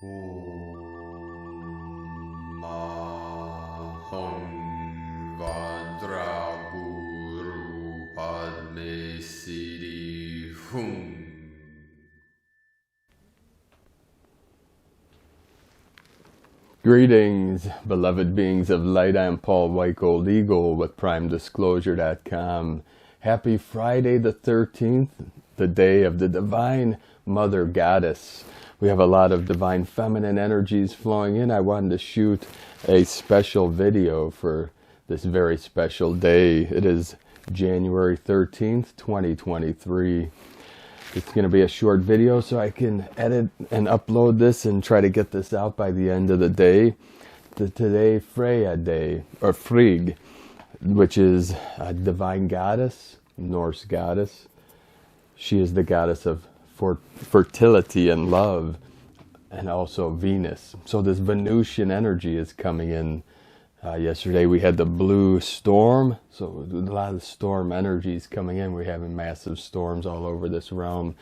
Om Maham Vadra Guru Padme Siddhi Hum. Greetings, beloved beings of light. I am Paul White Gold Eagle with PrimeDisclosure.com. Happy Friday the 13th, the day of the Divine Mother Goddess. We have a lot of divine feminine energies flowing in. I wanted to shoot a special video for this very special day. It is January 13th, 2023. It's going to be a short video so I can edit and upload this and try to get this out by the end of the day. Today, Freya Day, or Frigg, which is a divine goddess, Norse goddess. She is the goddess of fertility and love, and also Venus. So this Venusian energy is coming in. Yesterday we had the blue storm, so a lot of storm energies coming in. We're having massive storms all over this realm,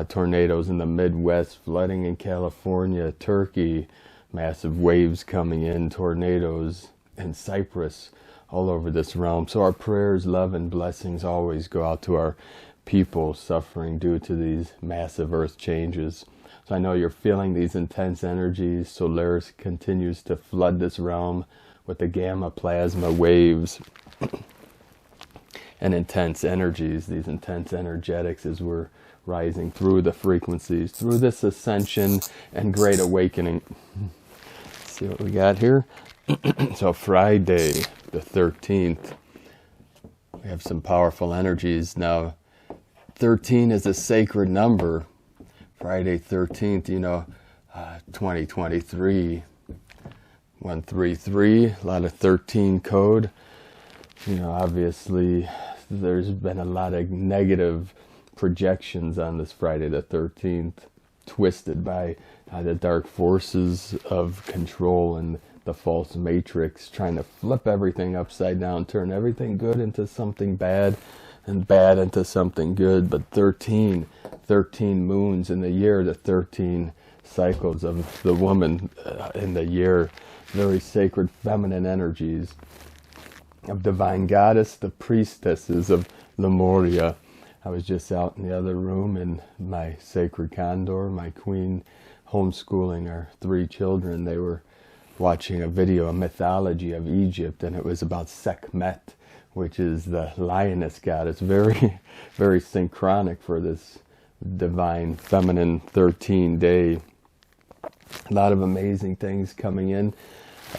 tornadoes in the Midwest, flooding in California, Turkey, massive waves coming in, tornadoes in Cyprus, all over this realm. So our prayers, love, and blessings always go out to our people suffering due to these massive earth changes. So I know you're feeling these intense energies. Solaris continues to flood this realm with the gamma plasma waves and intense energies, these intense energetics as we're rising through the frequencies, through this ascension and great awakening. Let's see what we got here. So Friday the 13th, we have some powerful energies. Now 13 is a sacred number. Friday 13th, 2023. 133, a lot of 13 code. Obviously there's been a lot of negative projections on this Friday the 13th, twisted by the dark forces of control and the false matrix, trying to flip everything upside down, turn everything good into something bad and bad into something good. But 13 moons in the year, the 13 cycles of the woman in the year, very sacred feminine energies of divine goddess, the priestesses of Lemuria. I was just out in the other room in my sacred Condor, my queen, homeschooling our 3 children. They were watching a video, a mythology of Egypt, and it was about Sekhmet, which is the lioness goddess. Very, very synchronic for this divine feminine 13 day. A lot of amazing things coming in.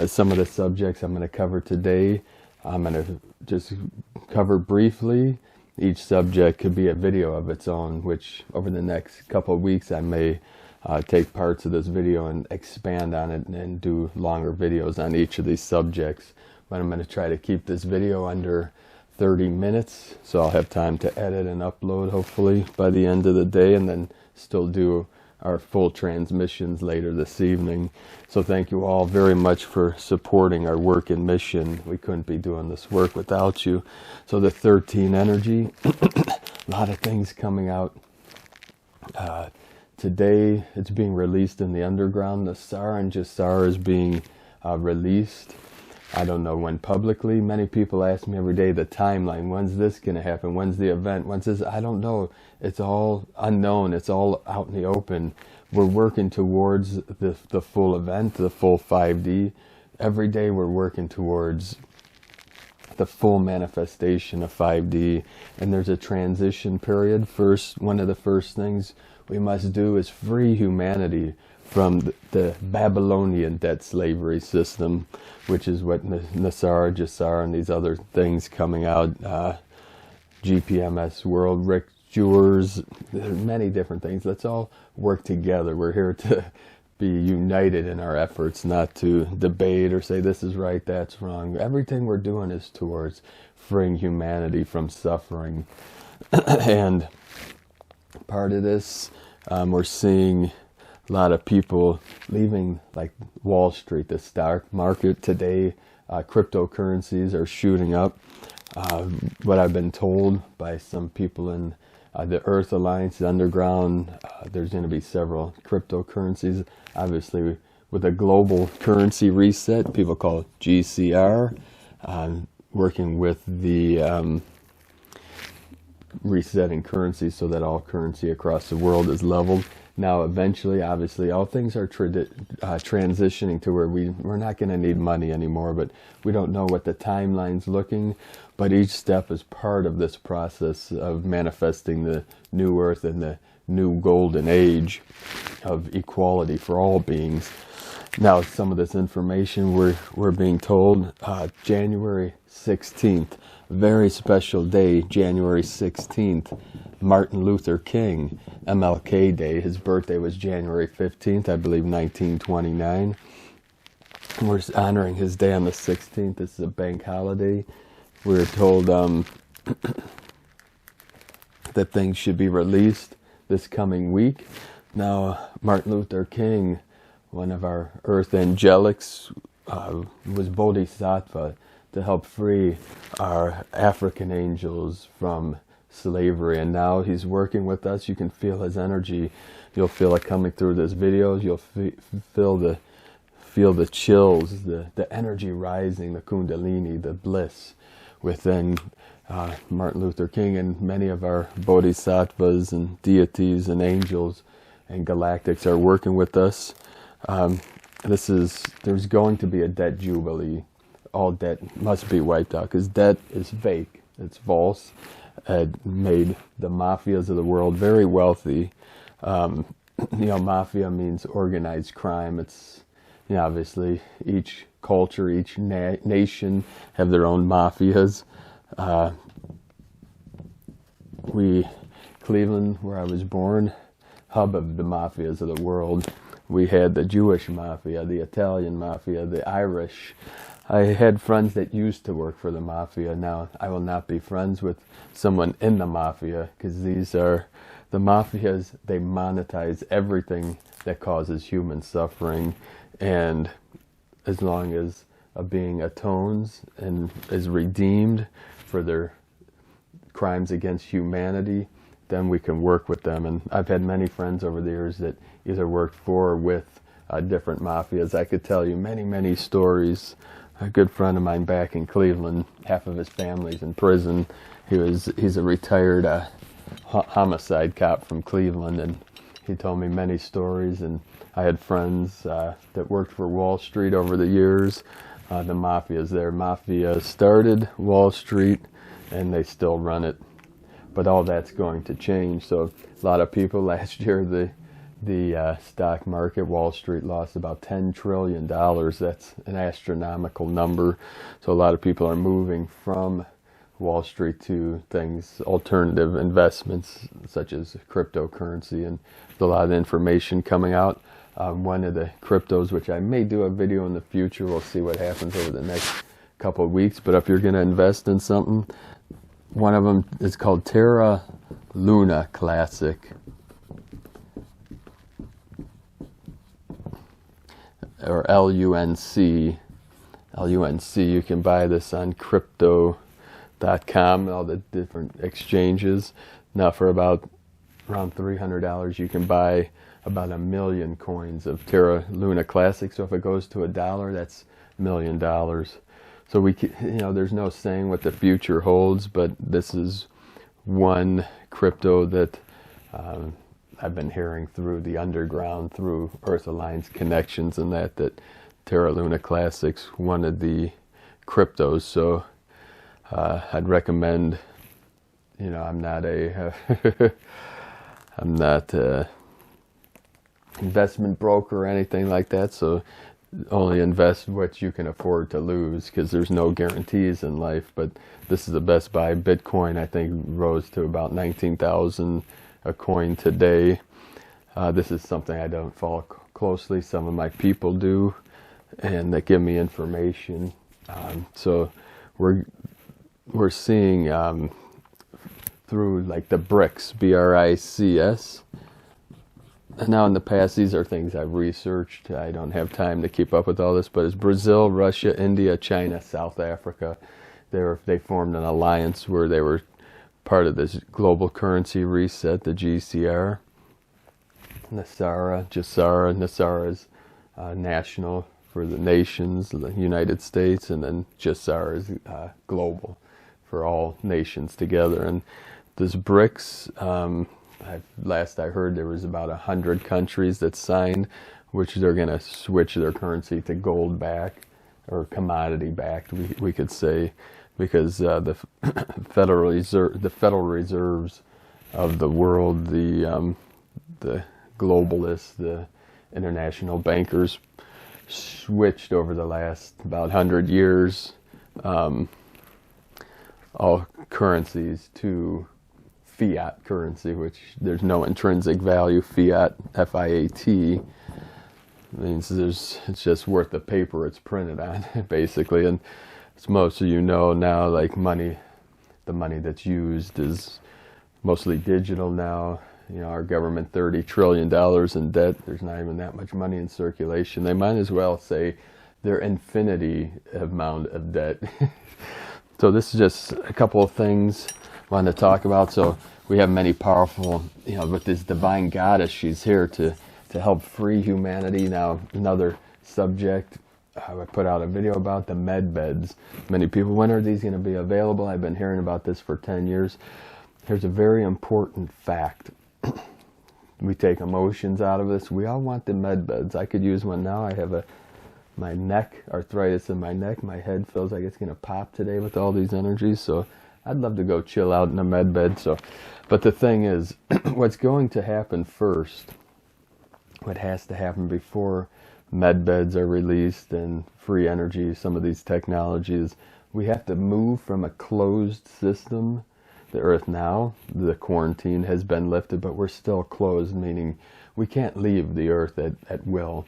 Some of the subjects I'm going to cover today, I'm going to just cover briefly. Each subject could be a video of its own, which over the next couple of weeks I may take parts of this video and expand on it and do longer videos on each of these subjects. But I'm going to try to keep this video under 30 minutes, so I'll have time to edit and upload hopefully by the end of the day, and then still do our full transmissions later this evening. So thank you all very much for supporting our work and mission. We couldn't be doing this work without you. So the 13 energy, a lot of things coming out. Today it's being released in the underground. The Sar and Jasar is being released. I don't know when publicly. Many people ask me every day the timeline. When's this going to happen? When's the event? When's this? I don't know. It's all unknown. It's all out in the open. We're working towards the full event, the full 5D. Every day we're working towards the full manifestation of 5D. And there's a transition period. One of the first things we must do is free humanity from the Babylonian debt slavery system, which is what Nasar, Jasar, and these other things coming out, GPMS world, rituals, many different things. Let's all work together. We're here to be united in our efforts, not to debate or say this is right, that's wrong. Everything we're doing is towards freeing humanity from suffering. And part of this, we're seeing a lot of people leaving, like Wall Street, the stock market today. Cryptocurrencies are shooting up. What I've been told by some people in The Earth Alliance, the underground, there's going to be several cryptocurrencies. Obviously, with a global currency reset, people call it GCR, working with the resetting currency so that all currency across the world is leveled. Now, eventually, obviously, all things are transitioning to where we're not going to need money anymore, but we don't know what the timeline's looking. But each step is part of this process of manifesting the new earth and the new golden age of equality for all beings. Now, some of this information we're being told, January 16th, very special day, January 16th, Martin Luther King, MLK Day. His birthday was January 15th, I believe 1929. We're honoring his day on the 16th. This is a bank holiday. We're told that things should be released this coming week. Now, Martin Luther King, one of our earth angelics, was Bodhisattva to help free our African angels from slavery, and now he's working with us. You can feel his energy. You'll feel it coming through this video. You'll feel the chills, the energy rising, the kundalini, the bliss within Martin Luther King, and many of our bodhisattvas and deities and angels and galactics are working with us. There's going to be a debt jubilee. All debt must be wiped out, because debt is fake. It's false. It made the mafias of the world very wealthy. Mafia means organized crime. It's, obviously each culture, each nation have their own mafias. Cleveland, where I was born, hub of the mafias of the world. We had the Jewish mafia, the Italian mafia, the Irish. I had friends that used to work for the mafia. Now I will not be friends with someone in the mafia, because these are the mafias. They monetize everything that causes human suffering, and as long as a being atones and is redeemed for their crimes against humanity, then we can work with them. And I've had many friends over the years that either worked for or with different mafias. I could tell you many, many stories. A good friend of mine back in Cleveland, half of his family's in prison. He's a retired homicide cop from Cleveland, and he told me many stories. And I had friends that worked for Wall Street over the years. The mafias there. Mafia started Wall Street, and they still run it. But all that's going to change. So a lot of people last year, the stock market, Wall Street, lost about $10 trillion. That's an astronomical number. So a lot of people are moving from Wall Street to things, alternative investments, such as cryptocurrency. And there's a lot of information coming out. One of the cryptos, which I may do a video in the future, we'll see what happens over the next couple of weeks. But if you're going to invest in something, one of them is called Terra Luna Classic. Or LUNC. You can buy this on crypto.com, all the different exchanges. Now for around $300, you can buy about 1 million coins of Terra Luna Classic. So if it goes to $1, that's $1 million. So there's no saying what the future holds, but this is one crypto that I've been hearing through the underground, through Earth Alliance connections, and that Terra Luna Classic's one of the cryptos. So I'd recommend, I'm not a investment broker or anything like that, so only invest what you can afford to lose, because there's no guarantees in life. But this is the best buy. Bitcoin, I think, rose to about 19,000 a coin today. This is something I don't follow closely. Some of my people do, and they give me information. So we're seeing through like the BRICS, BRICS. Now in the past, these are things I've researched. I don't have time to keep up with all this, but it's Brazil, Russia, India, China, South Africa. They formed an alliance where they were part of this global currency reset, the GCR. Nasara is national for the nations, the United States, and then Jasara is global for all nations together. And this BRICS, last I heard there was about 100 countries that signed, which they're going to switch their currency to gold back, or commodity backed, we could say, because the Federal Reserves of the world, the globalists, the international bankers, switched over the last about 100 years all currencies to fiat currency, which there's no intrinsic value. Fiat, F-I-A-T, means it's just worth the paper it's printed on, basically. And as most of you know now, like the money that's used is mostly digital now. You know, our government, $30 trillion in debt. There's not even that much money in circulation. They might as well say their infinity amount of debt. So this is just a couple of things I wanted to talk about. So we have many powerful, with this divine goddess, she's here to help free humanity. Now, another subject, I put out a video about the med beds. Many people, when are these going to be available? I've been hearing about this for 10 years. Here's a very important fact. We take emotions out of this. We all want the med beds. I could use one now. I have my neck, arthritis in my neck. My head feels like it's going to pop today with all these energies. So I'd love to go chill out in a med bed. But the thing is, what's going to happen first, what has to happen before med beds are released and free energy, some of these technologies, we have to move from a closed system. The Earth now, the quarantine has been lifted, but we're still closed, meaning we can't leave the Earth at will.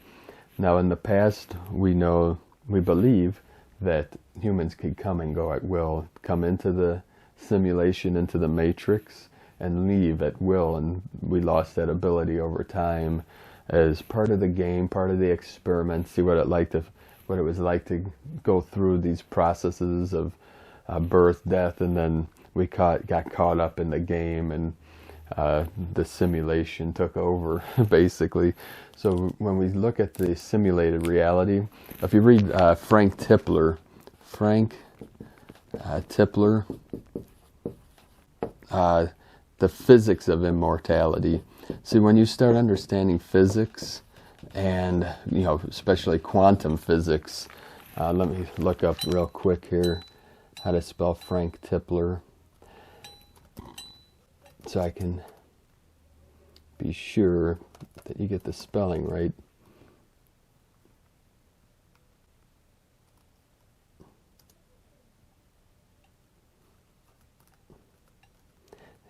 Now, in the past, we believe that humans could come and go at will, come into the simulation, into the matrix, and leave at will, and we lost that ability over time as part of the game, part of the experiment, see what it was like to go through these processes of birth, death, and then we got caught up in the game, and the simulation took over, basically. So when we look at the simulated reality, if you read Frank Tipler, The Physics of Immortality. See, when you start understanding physics, and especially quantum physics, let me look up real quick here how to spell Frank Tipler, so I can be sure that you get the spelling right.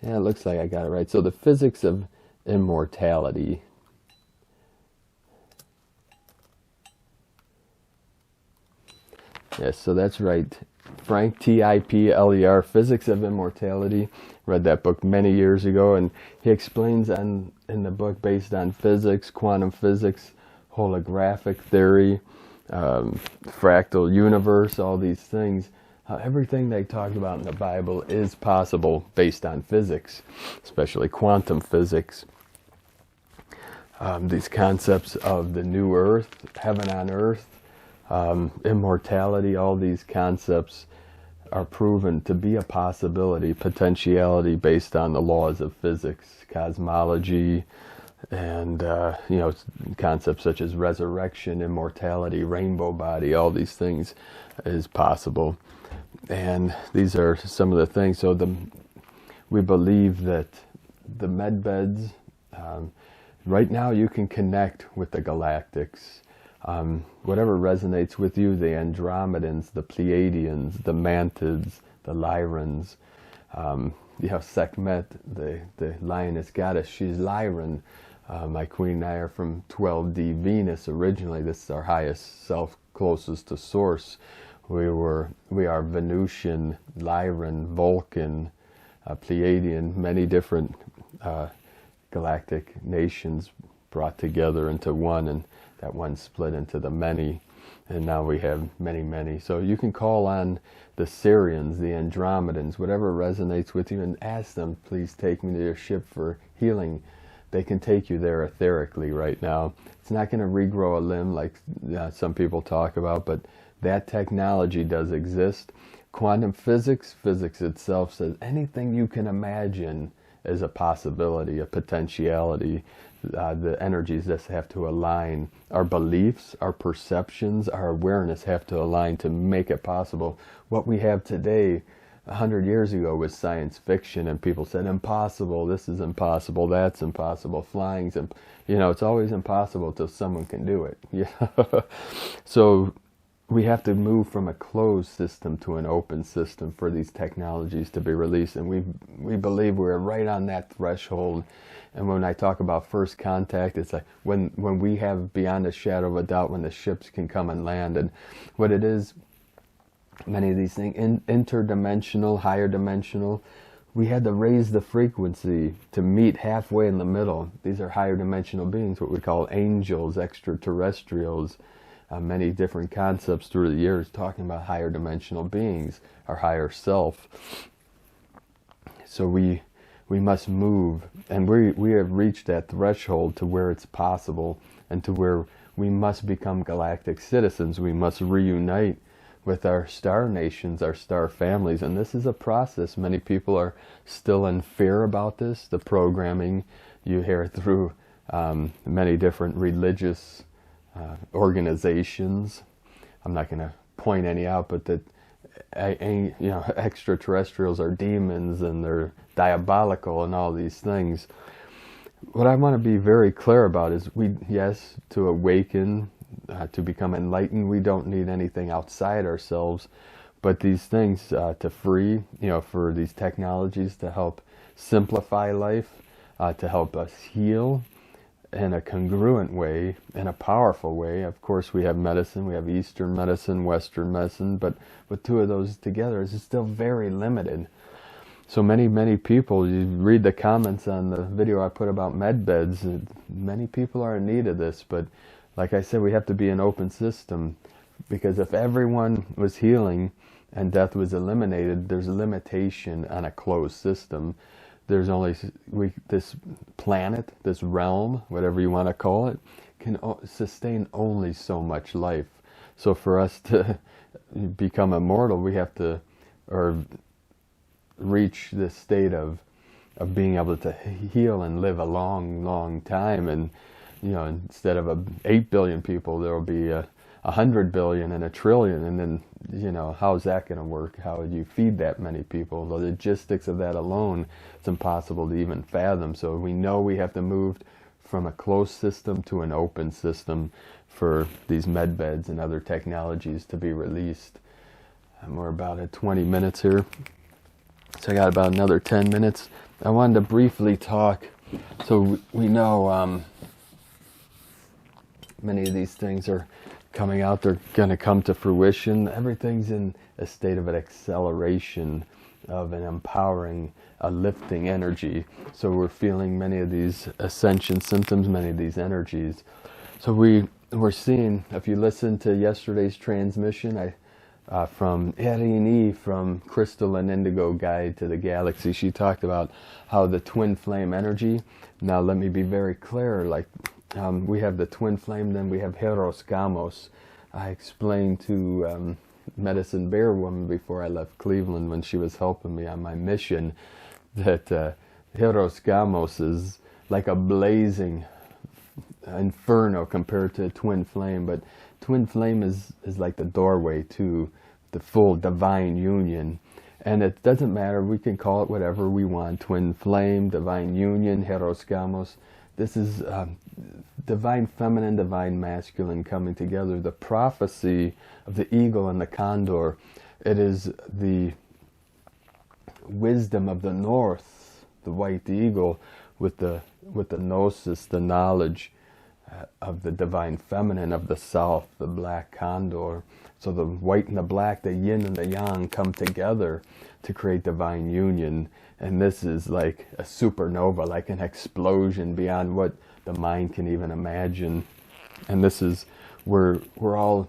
Yeah, it looks like I got it right. So the physics of immortality. Yes, so that's right. Frank, T-I-P-L-E-R, Physics of Immortality. Read that book many years ago, and he explains in the book, based on physics, quantum physics, holographic theory, fractal universe, all these things, how everything they talk about in the Bible is possible based on physics, especially quantum physics. These concepts of the new earth, heaven on earth, immortality, all these concepts are proven to be a possibility, potentiality, based on the laws of physics, cosmology, and concepts such as resurrection, immortality, rainbow body, all these things is possible. And these are some of the things. So we believe that the med beds, right now you can connect with the galactics. Whatever resonates with you, the Andromedans, the Pleiadians, the Mantids, the Lyrans. You have Sekhmet, the lioness goddess. She's Lyran. My queen and I are from 12D Venus originally. This is our highest self, closest to source. We are Venusian, Lyran, Vulcan, Pleiadian, many different galactic nations brought together into one, and that one split into the many, and now we have many, many. So you can call on the Syrians, the Andromedans, whatever resonates with you, and ask them, please take me to your ship for healing. They can take you there etherically right now. It's not going to regrow a limb like some people talk about, but that technology does exist. Quantum physics, physics itself says anything you can imagine is a possibility, a potentiality. The energies just have to align. Our beliefs, our perceptions, our awareness have to align to make it possible. What we have today, 100 years ago, was science fiction, and people said, impossible, this is impossible, that's impossible, flying's it's always impossible till someone can do it. So we have to move from a closed system to an open system for these technologies to be released, and we believe we're right on that threshold. And when I talk about first contact, it's like when we have, beyond a shadow of a doubt, when the ships can come and land. And what it is, many of these things, interdimensional, higher dimensional, we had to raise the frequency to meet halfway in the middle. These are higher dimensional beings, what we call angels, extraterrestrials. Many different concepts through the years talking about higher dimensional beings, our higher self. So we must move, and we have reached that threshold to where it's possible, and to where we must become galactic citizens. We must reunite with our star nations, our star families, and this is a process. Many people are still in fear about this. The programming you hear through many different religious organizations. I'm not going to point any out, but that extraterrestrials are demons and they're diabolical and all these things. What I want to be very clear about is yes, to awaken, to become enlightened, we don't need anything outside ourselves, but these things to free, for these technologies to help simplify life, to help us heal in a congruent way, in a powerful way. Of course, we have medicine, we have Eastern medicine, Western medicine, but with two of those together, it's still very limited. So many people, you read the comments on the video I put about med beds, many people are in need of this, but like I said, we have to be an open system, because if everyone was healing and death was eliminated, there's a limitation on a closed system. There's only, this planet, this realm, whatever you want to call it, can sustain only so much life. So for us to become immortal, we have to, or reach this state of being able to heal and live a long, long time. And, instead of 8 billion people, there will be 100 billion and 1 trillion. And then, how's that going to work? How would you feed that many people? The logistics of that alone, it's impossible to even fathom. So we know we have to move from a closed system to an open system for these med beds and other technologies to be released. And we're about at 20 minutes here. So I got about another 10 minutes. I wanted to briefly talk. So we know many of these things are coming out. They're going to come to fruition. Everything's in a state of an acceleration, of an empowering, a lifting energy. So we're feeling many of these ascension symptoms, many of these energies. So we're seeing, if you listen to yesterday's transmission, from Erin, from Crystal and Indigo Guide to the Galaxy, she talked about how the twin flame energy. Now let me be very clear, we have the twin flame, then we have Hieros, Gamos. I explained to Medicine Bear Woman before I left Cleveland, when she was helping me on my mission, that Hieros Gamos is like a blazing inferno compared to twin flame, but twin flame is like the doorway to the full divine union. And it doesn't matter, we can call it whatever we want, twin flame, divine union, Hieros Gamos. This is divine feminine, divine masculine coming together. The prophecy of the eagle and the condor, it is the wisdom of the north, the white eagle, with the gnosis, the knowledge of the divine feminine of the south, the black condor. So the white and the black, the yin and the yang, come together to create divine union. And this is like a supernova, like an explosion beyond what the mind can even imagine. And this is, we're all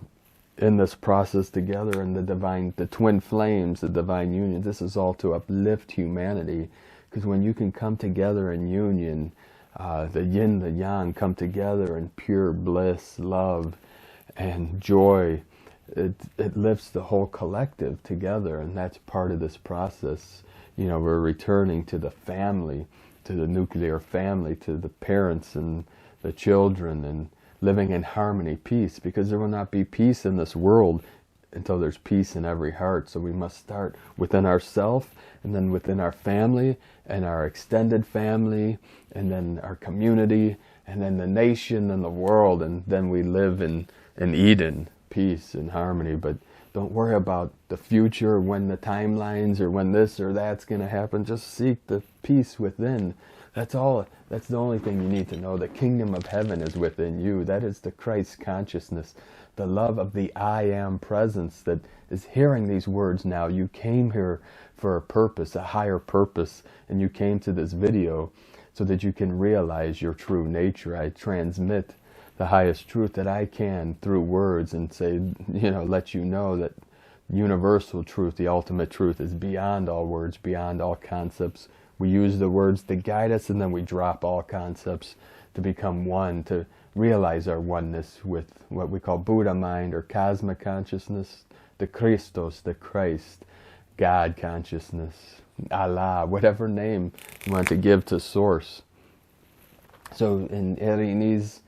in this process together in the divine, the twin flames, the divine union. This is all to uplift humanity, because when you can come together in union, the yin, the yang come together in pure bliss, love, and joy. It lifts the whole collective together, and that's part of this process. You know, we're returning to the family, to the nuclear family, to the parents and the children, and living in harmony, peace, because there will not be peace in this world until there's peace in every heart. So we must start within ourselves, and then within our family, and our extended family, and then our community, and then the nation and the world, and then we live in Eden, peace and harmony. But don't worry about the future, when the timelines, or when this or that's going to happen. Just seek the peace within. That's all. That's the only thing you need to know. The kingdom of heaven is within you. That is the Christ consciousness, the love of the I am presence that is hearing these words now. You came here for a purpose, a higher purpose, and you came to this video so that you can realize your true nature. I transmit the highest truth that I can through words, and say, you know, let you know that universal truth, the ultimate truth, is beyond all words, beyond all concepts. We use the words to guide us, and then we drop all concepts to become one, to realize our oneness with what we call Buddha mind, or cosmic consciousness, the Christos, the Christ, God consciousness, Allah, whatever name you want to give to Source. So in Irini's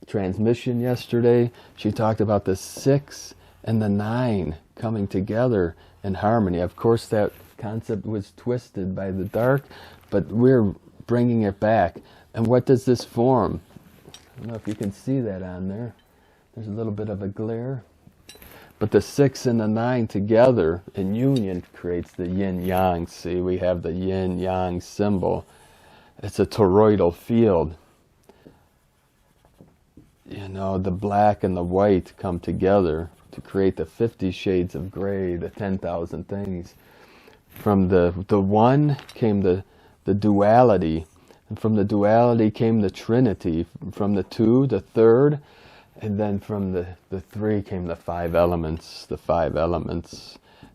transmission yesterday, she talked about the 6 and the 9 coming together in harmony. Of course, that concept was twisted by the dark, but we're bringing it back. And what does this form? I don't know if you can see that on there. There's a little bit of a glare. But the 6 and the 9 together in union creates the yin yang. See, we have the yin yang symbol. It's a toroidal field. You know, the black and the white come together to create the 50 shades of gray, the 10,000 things. From the one came the duality, and from the duality came the Trinity. From the 2, the third, and then from the 3 came the 5 elements,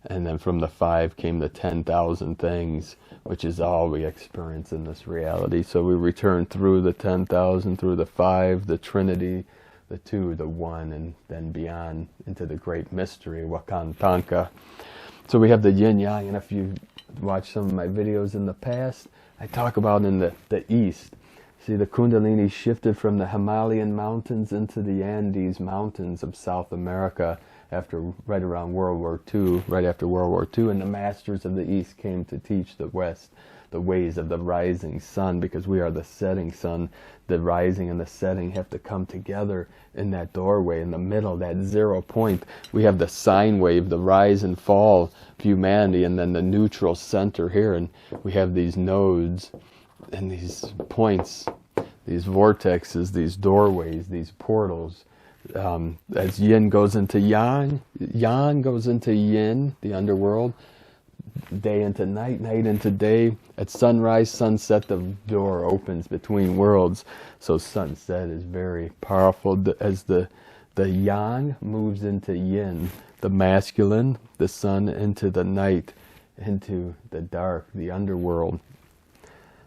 and then from the 5 came the 10,000 things, which is all we experience in this reality. So we return through the 10,000, through the 5, the Trinity, the 2, the 1, and then beyond into the great mystery, Wakantanka. So we have the yin yang, and if you watch some of my videos in the past, I talk about in the east. See, the Kundalini shifted from the Himalayan mountains into the Andes mountains of South America right around World War II, right after World War II, and the masters of the East came to teach the West the ways of the rising sun, because we are the setting sun. The rising and the setting have to come together in that doorway, in the middle, that 0 point. We have the sine wave, the rise and fall of humanity, and then the neutral center here, and we have these nodes and these points, these vortexes, these doorways, these portals. As yin goes into yang, yang goes into yin, the underworld, day into night, night into day. At sunrise, sunset, the door opens between worlds. So sunset is very powerful. As the yang moves into yin, the masculine, the sun into the night, into the dark, the underworld,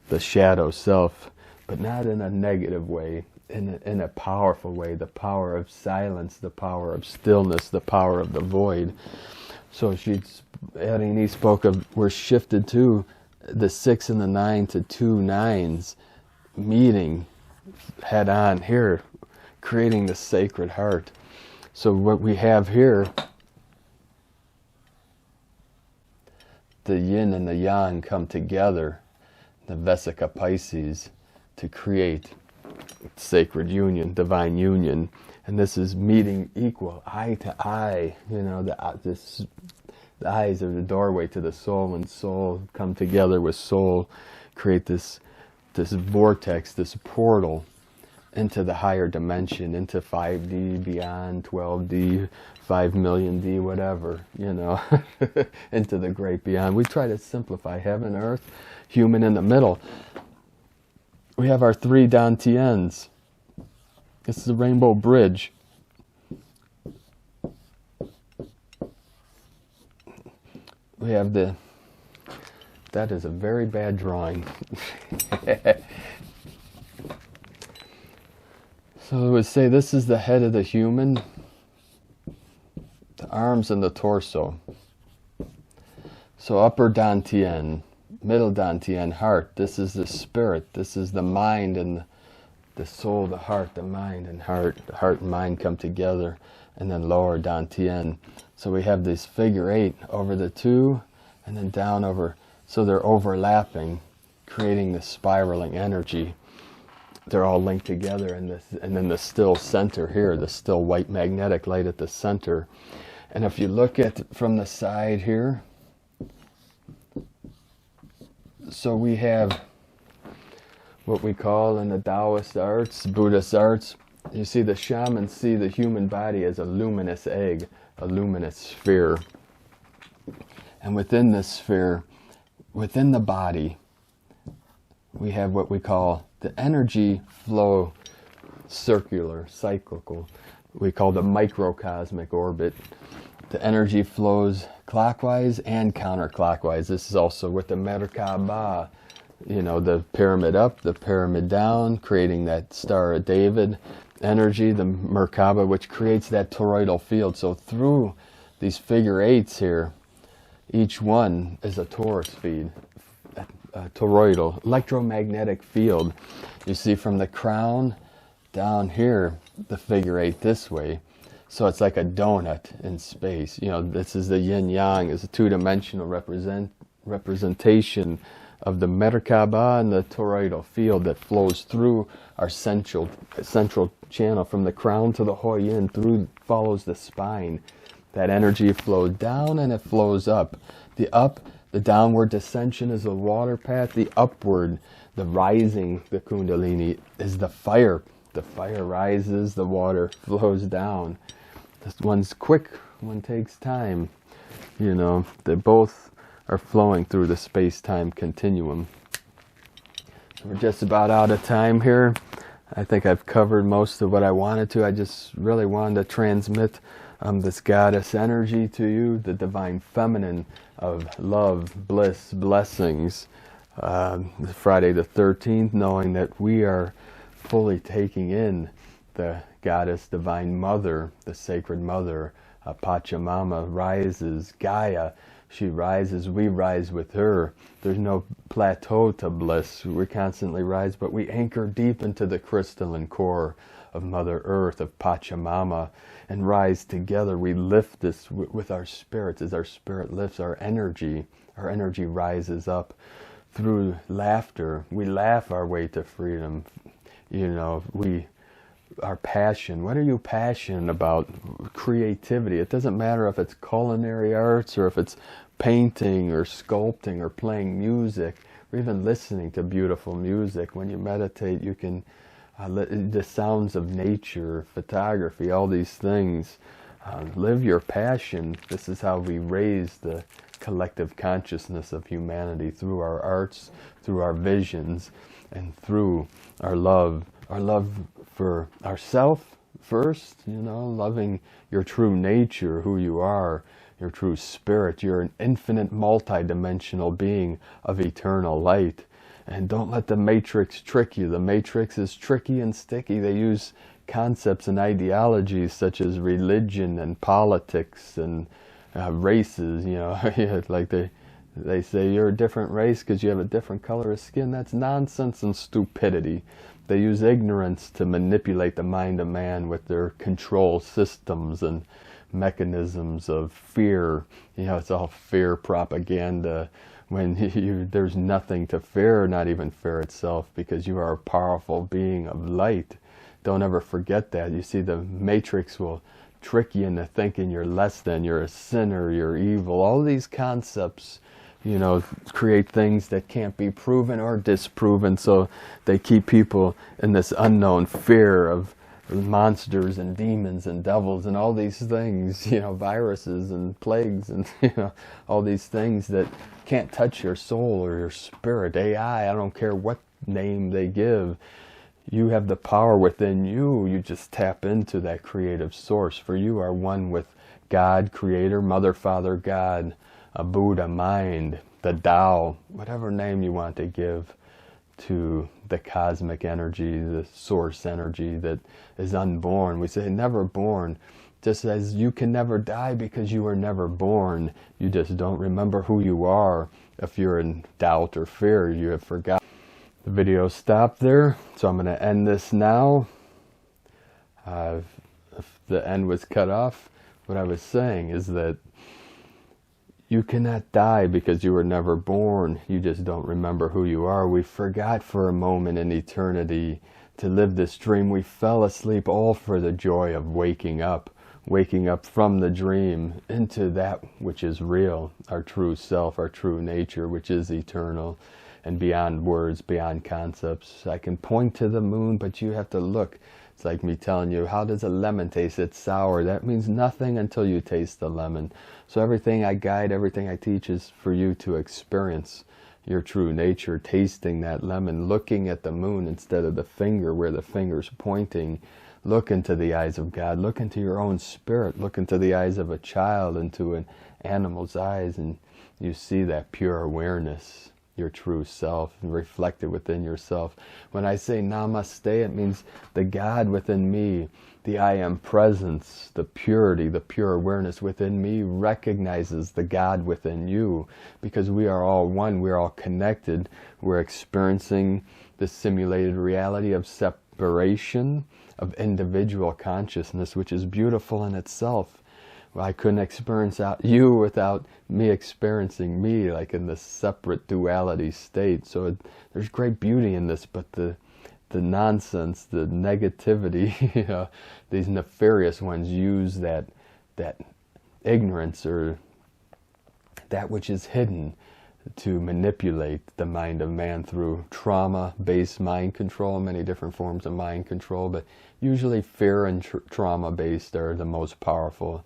the shadow self, but not in a negative way, in a powerful way, the power of silence, the power of stillness, the power of the void. So Erini spoke of, we're shifted to the 6 and the 9 to 2 9s, meeting head on here, creating the sacred heart. So what we have here, the yin and the yang come together, the Vesica Pisces, to create sacred union, divine union. And this is meeting equal, eye to eye. You know, the eyes are the doorway to the soul, and soul come together with soul, create this vortex, this portal into the higher dimension, into 5D, beyond 12D, 5 million D, whatever, you know, into the great beyond. We try to simplify heaven, earth, human in the middle. We have our 3 Dantians. This is the Rainbow Bridge. We have the... That is a very bad drawing. So it would say this is the head of the human, the arms and the torso. So upper dantian, middle dantian, heart. This is the spirit. This is the mind and the soul, the heart, the mind and heart. The heart and mind come together. And then lower dantian. So we have this figure 8 over the 2 and then down over. So they're overlapping, creating this spiraling energy. They're all linked together, and then the still center here, the still white magnetic light at the center. And if you look at from the side here, so we have what we call in the Taoist arts, Buddhist arts, you see the shamans see the human body as a luminous egg, a luminous sphere. And within this sphere, within the body, we have what we call the energy flow, circular, cyclical. We call the microcosmic orbit. The energy flows clockwise and counterclockwise. This is also with the Merkaba, you know, the pyramid up, the pyramid down, creating that Star of David energy, the Merkaba, which creates that toroidal field. So through these figure 8s here, each one is a torus feed, a toroidal, electromagnetic field. You see from the crown down here, the figure 8 this way. So it's like a donut in space. You know, this is the yin yang, is a two-dimensional representation of the Merkaba and the toroidal field that flows through our central channel from the crown to the Hoi-Yin, through, follows the spine. That energy flows down and it flows up. The downward descension is the water path. The upward, the rising, the Kundalini, is the fire. The fire rises, the water flows down. This one's quick, one takes time. You know, they both are flowing through the space-time continuum. We're just about out of time here. I think I've covered most of what I wanted to. I just really wanted to transmit this goddess energy to you, the divine feminine of love, bliss, blessings. Friday the 13th, knowing that we are fully taking in the goddess divine mother, the sacred mother. Pachamama rises, Gaia, she rises, we rise with her. There's no plateau to bliss. We constantly rise, but we anchor deep into the crystalline core of Mother Earth, of Pachamama, and rise together. We lift this with our spirits. As our spirit lifts, our energy rises up through laughter. We laugh our way to freedom. You know, our passion. What are you passionate about? Creativity. It doesn't matter if it's culinary arts or if it's painting or sculpting or playing music or even listening to beautiful music. When you meditate, you can the sounds of nature, photography, all these things. Live your passion. This is how we raise the collective consciousness of humanity, through our arts, through our visions, and through our love for ourself first, you know, loving your true nature, who you are, your true spirit. You're an infinite multi-dimensional being of eternal light. And don't let the matrix trick you. The matrix is tricky and sticky. They use concepts and ideologies such as religion and politics and races, you know, like they say you're a different race because you have a different color of skin. That's nonsense and stupidity. They use ignorance to manipulate the mind of man with their control systems and mechanisms of fear. You know, it's all fear propaganda. When there's nothing to fear, not even fear itself, because you are a powerful being of light. Don't ever forget that. You see, the matrix will trick you into thinking you're less than, you're a sinner, you're evil. All these concepts, you know, create things that can't be proven or disproven, so they keep people in this unknown fear of monsters and demons and devils and all these things, you know, viruses and plagues and, you know, all these things that can't touch your soul or your spirit. AI, I don't care what name they give. You have the power within you. You just tap into that creative source. For you are one with God, Creator, Mother, Father, God, a Buddha, mind, the Tao, whatever name you want to give to the cosmic energy, the source energy that is unborn. We say never born. Just as you can never die because you were never born. You just don't remember who you are. If you're in doubt or fear, you have forgotten. The video stopped there, so I'm going to end this now. If the end was cut off, what I was saying is that you cannot die because you were never born. You just don't remember who you are. We forgot for a moment in eternity to live this dream. We fell asleep all for the joy of waking up from the dream into that which is real, our true self, our true nature, which is eternal and beyond words, beyond concepts. I can point to the moon, but you have to look. It's like me telling you, how does a lemon taste? It's sour. That means nothing until you taste the lemon. So everything I guide, everything I teach is for you to experience your true nature, tasting that lemon, looking at the moon instead of the finger where the finger's pointing. Look into the eyes of God. Look into your own spirit. Look into the eyes of a child, into an animal's eyes, and you see that pure awareness, your true self, reflected within yourself. When I say Namaste, it means the God within me, the I am presence, the purity, the pure awareness within me recognizes the God within you, because we are all one, we're all connected. We're experiencing the simulated reality of separation, of individual consciousness, which is beautiful in itself. I couldn't experience you without me experiencing me, like in this separate duality state. So there's great beauty in this, but the nonsense, the negativity, you know, these nefarious ones use that ignorance or that which is hidden to manipulate the mind of man through trauma-based mind control, many different forms of mind control, but usually fear and trauma-based are the most powerful,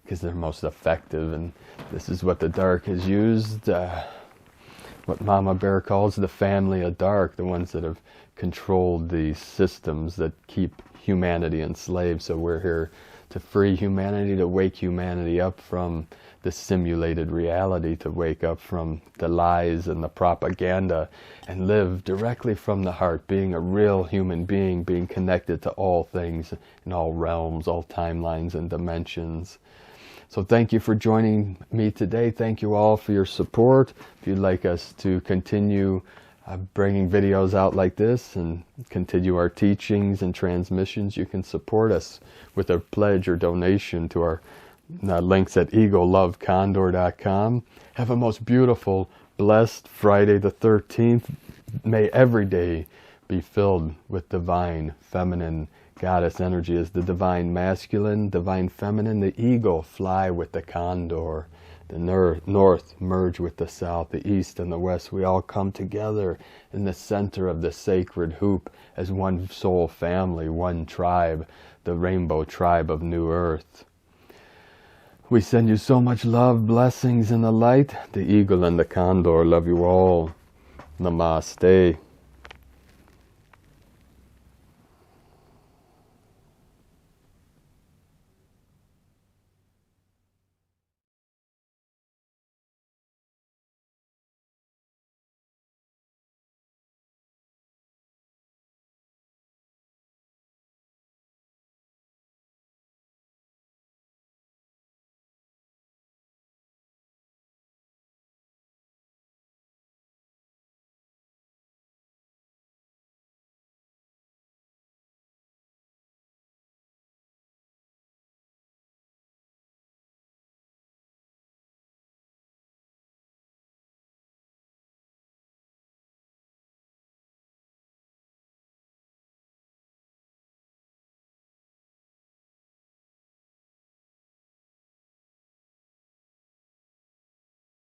because they're most effective. And this is what the dark has used, what Mama Bear calls the family of dark, the ones that have controlled the systems that keep humanity enslaved. So we're here to free humanity, to wake humanity up from the simulated reality, to wake up from the lies and the propaganda and live directly from the heart, being a real human being, being connected to all things in all realms, all timelines and dimensions. So thank you for joining me today. Thank you all for your support. If you'd like us to continue bringing videos out like this and continue our teachings and transmissions, you can support us with a pledge or donation to our links at egolovecondor.com. Have a most beautiful, blessed Friday the 13th. May every day be filled with divine, feminine, goddess energy as the divine masculine, divine feminine, the eagle fly with the condor, the north merge with the south, the east and the west. We all come together in the center of the sacred hoop as one soul family, one tribe, the rainbow tribe of New Earth. We send you so much love, blessings, and the light. The eagle and the condor love you all. Namaste.